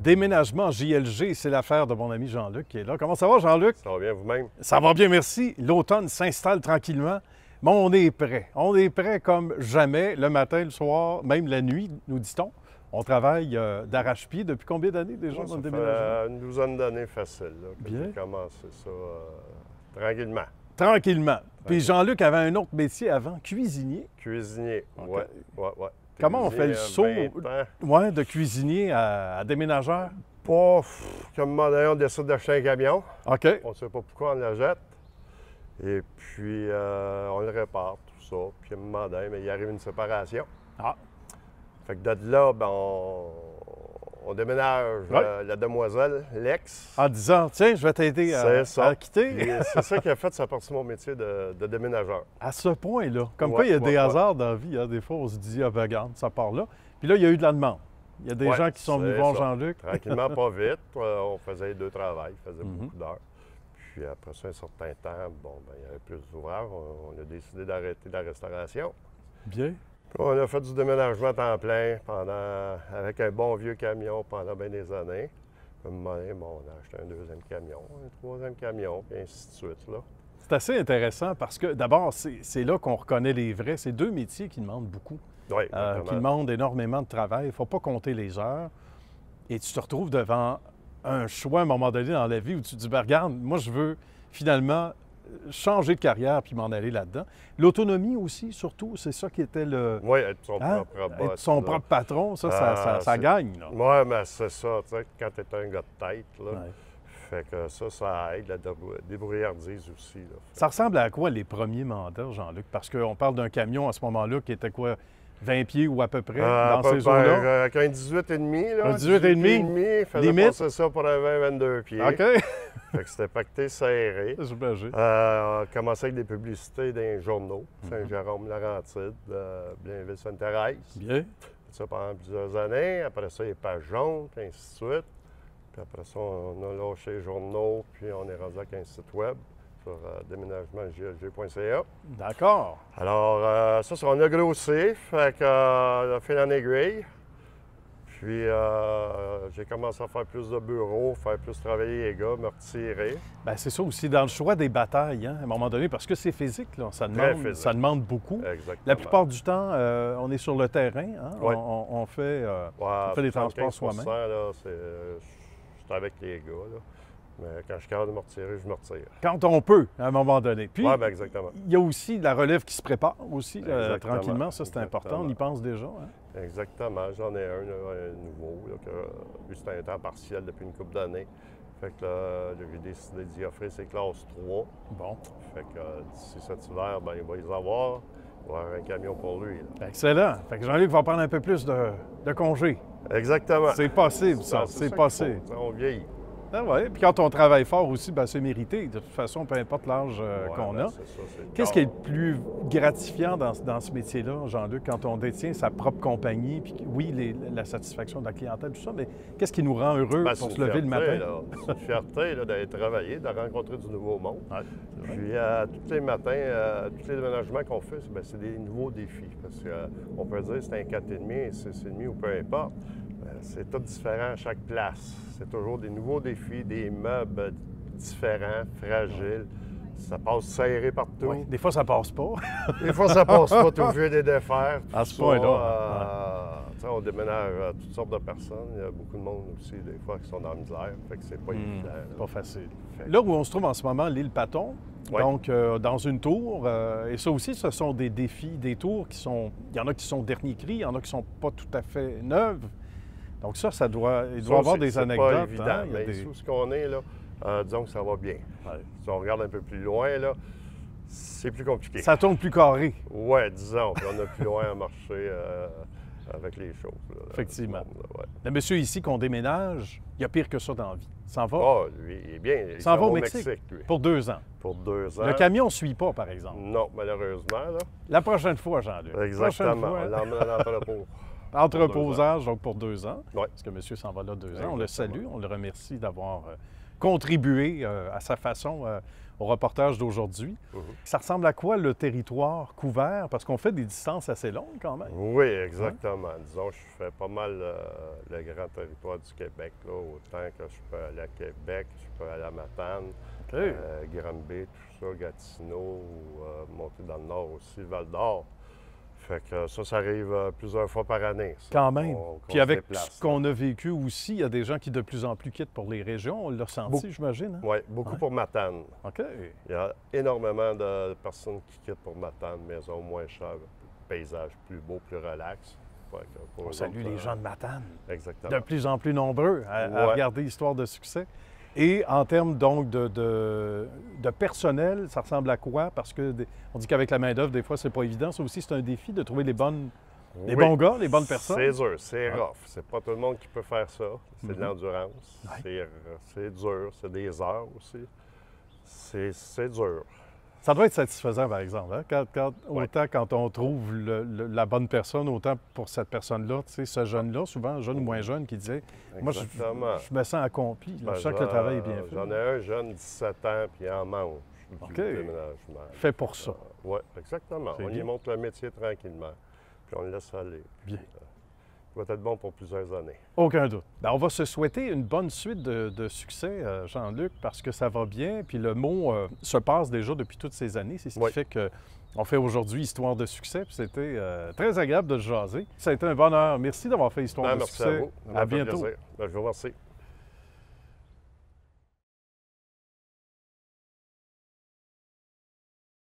Déménagement JLG, c'est l'affaire de mon ami Jean-Luc qui est là. Comment ça va, Jean-Luc? Ça va bien vous-même? Ça va bien, merci. L'automne s'installe tranquillement, mais on est prêt. On est prêt comme jamais, le matin, le soir, même la nuit, nous dit-on. On travaille d'arrache-pied depuis combien d'années déjà dans le déménagement? Une douzaine d'années facile, là, que Bien. j'ai commencé ça tranquillement. Tranquillement. Puis Jean-Luc avait un autre métier avant, cuisinier. Cuisinier, OK. ouais. Comment on fait le Cuisinier, saut 20 ans. ouais, de cuisinier à déménageur? Pas, comme un moment donné, on décide d'acheter un camion. OK. On ne sait pas pourquoi on le jette. Et puis, on le répare, tout ça. Puis, à un moment donné, mais il arrive une séparation. Ah, Fait que de là, ben, on déménage Ouais. la demoiselle, l'ex. en disant, tiens, je vais t'aider C'est ça. à quitter. Puis, c'est ça qui a fait, ça a parti mon métier de déménageur. À ce point-là. Comme Ouais, quoi, il y a ouais, des ouais. hasards dans la vie. Hein. Des fois, on se dit, ah ben regarde, ça part là. Puis là, il y a eu de la demande. Il y a des Ouais, gens qui sont venus c'est voir ça. Jean-Luc. Tranquillement, pas vite. On faisait les deux travails, on faisait Mhm. beaucoup d'heures. Puis après ça, un certain temps, bon, ben, il y avait plus d'ouvrages. On a décidé d'arrêter la restauration. Bien. Puis on a fait du déménagement à temps plein avec un bon vieux camion pendant bien des années. Puis à un moment donné, bon, on a acheté un deuxième camion, un troisième camion, puis ainsi de suite, là. C'est assez intéressant parce que d'abord, c'est là qu'on reconnaît les vrais. C'est deux métiers qui demandent beaucoup, Oui, qui exactement. demandent énormément de travail. Il ne faut pas compter les heures. Et tu te retrouves devant un choix à un moment donné dans la vie où tu te dis, ben, regarde, moi, je veux finalement changer de carrière puis m'en aller là-dedans. L'autonomie aussi, surtout, c'est ça qui était le... Oui, être son Hein? propre Être boss. son là. propre patron, ça Ah, c'est- gagne. Là. Oui, mais c'est ça, tu sais, quand tu es un gars de tête, là. Ouais. Fait que ça aide, la débrouillardise aussi, là. Ça ressemble à quoi les premiers mandats, Jean-Luc? Parce qu'on parle d'un camion à ce moment-là qui était quoi, 20 pieds ou à peu près À dans peu ces près, eaux-là? avec un 18,5, là. Un 18,5, il faisait limite. passer ça pour un 20-22 pieds. OK. Fait que c'était pacté serré. J'imagine. On a commencé avec des publicités dans les journaux. Mhm. Saint-Jérôme-Laurentide, Blainville-Sainte-Thérèse. Bien. Ça pendant plusieurs années. Après ça, les pages jaunes, ainsi de suite. Puis après ça, on a lâché les journaux, puis on est rendu avec un site web sur déménagementjlg.ca. D'accord. Alors, ça, on a grossi, fait que fil en aiguille. Puis, j'ai commencé à faire plus de bureaux, faire plus travailler les gars, me retirer. Bien, c'est ça aussi, dans le choix des batailles, hein, à un moment donné, parce que c'est physique, là, Très physique. ça demande beaucoup. Exactement. La plupart du temps, on est sur le terrain, hein, Ouais. on fait... Ouais, on fait des transports 75%, soi-même. là, je suis avec les gars, là. Mais quand je suis capable de me retirer, je me retire. Quand on peut, à un moment donné. Puis, Oui, bien exactement. il y a aussi la relève qui se prépare aussi, Exactement. tranquillement. Ça, c'est important. On y pense déjà. Hein? Exactement. J'en ai un nouveau, là, que lui, c'était un temps partiel depuis une couple d'années. Fait que là, j'ai décidé d'y offrir ses classes 3. Bon. Fait que d'ici cet hiver, ben, il va les avoir. Il va avoir un camion pour lui, là. Excellent. Fait que Jean-Luc va prendre un peu plus de congés. Exactement. C'est possible, ça. Ben, C'est ça possible. qu'il faut. On vieillit. Ah ouais. Puis quand on travaille fort aussi, ben, c'est mérité. De toute façon, peu importe l'âge Ouais, qu'on ben, a. c'est ça, c'est le Qu'est-ce qui est corps. le plus gratifiant dans ce métier-là, Jean-Luc, quand on détient sa propre compagnie, puis oui, la satisfaction de la clientèle, tout ça, mais qu'est-ce qui nous rend heureux Ben, pour c'est se une lever le matin? fierté, là. C'est une fierté là, d'aller travailler, de rencontrer du nouveau monde. Ouais, c'est vrai. Puis tous les matins, tous les déménagements qu'on fait, c'est des nouveaux défis. Parce qu'on peut dire que c'est un 4,5, 6,5 ou peu importe. C'est tout différent à chaque place. C'est toujours des nouveaux défis, des meubles différents, fragiles. Ça passe serré partout. Ouais. Des fois, ça passe pas. Des fois, ça passe pas, tout vieux des défaire. À tout ce ça, point-là, tu sais, on déménage toutes sortes de personnes. Il y a beaucoup de monde aussi, des fois, qui sont dans la misère. Fait que c'est pas évident. là. Pas facile. Fait que- Là où on se trouve en ce moment, l'île Paton, Ouais. donc dans une tour, et ça aussi, ce sont des défis, des tours qui sont... Il y en a qui sont dernier cri, il y en a qui sont pas tout à fait neuves. Donc ça il doit Ça, avoir c'est- des c'est anecdotes. pas évident, hein, il y a mais des- sous ce qu'on est, là, disons que ça va bien. Ouais. Si on regarde un peu plus loin, là, c'est plus compliqué. Ça tourne plus carré. Ouais, disons, puis on a plus loin à marcher avec les choses. Là, Effectivement. du monde, là, ouais. Le monsieur ici qu'on déménage, il y a pire que ça dans la vie. Il s'en va Ah, lui, il est bien. Il s'en va au Mexique, lui. pour 2 ans. Pour 2 ans. Le camion ne suit pas, par exemple. Non, malheureusement, là. La prochaine fois, Jean-Luc. La prochaine Exactement. fois, On l'emmène à l'entrepôt. entreposage, donc pour 2 ans. Ouais. Parce que monsieur s'en va là 2 ans. On Exactement. le salue, on le remercie d'avoir contribué à sa façon au reportage d'aujourd'hui. Ça ressemble à quoi le territoire couvert? Parce qu'on fait des distances assez longues quand même. Oui, exactement. Disons, je fais pas mal le grand territoire du Québec, là, autant que je peux aller à Québec, je peux aller à Matane, Granby, tout ça, Gatineau, monter dans le nord aussi, Val-d'Or. Fait que ça arrive plusieurs fois par année. Ça, Quand même. Puis avec ce qu'on a a vécu aussi, il y a des gens qui de plus en plus quittent pour les régions. On l'a ressenti, j'imagine. Hein? Oui, beaucoup pour Matane. OK. Il y a énormément de personnes qui quittent pour Matane, maison moins chère, paysage plus beau, plus relax. On salue les gens de Matane. Exactement. De plus en plus nombreux à regarder Histoire de succès. Et en termes donc de personnel, ça ressemble à quoi? Parce que on dit qu'avec la main-d'œuvre, des fois, c'est pas évident. Ça aussi, c'est un défi de trouver les bons gars, les bonnes personnes. C'est dur, c'est rough. C'est pas tout le monde qui peut faire ça. C'est de l'endurance. C'est dur, c'est des heures aussi. C'est dur. Ça doit être satisfaisant, par exemple. Hein? Autant quand on trouve la bonne personne, autant pour cette personne-là, tu sais, ce jeune-là, souvent, jeune ou moins jeune, qui disait « Moi, je me sens accompli. Je sens que le travail est bien fait. » J'en ai un jeune, 17 ans, puis il en mange du déménagement. Fait pour ça. Oui, exactement. On lui montre le métier tranquillement, puis on le laisse aller. Bien. Il va être bon pour plusieurs années. Aucun doute. Bien, on va se souhaiter une bonne suite de succès, Jean-Luc, parce que ça va bien. Puis le mot se passe déjà depuis toutes ces années. C'est ce qui fait qu'on fait aujourd'hui Histoire de succès. Puis c'était très agréable de se jaser. Ça a été un bonheur. Merci d'avoir fait Histoire de succès. Merci à vous. À bientôt. Je vous remercie.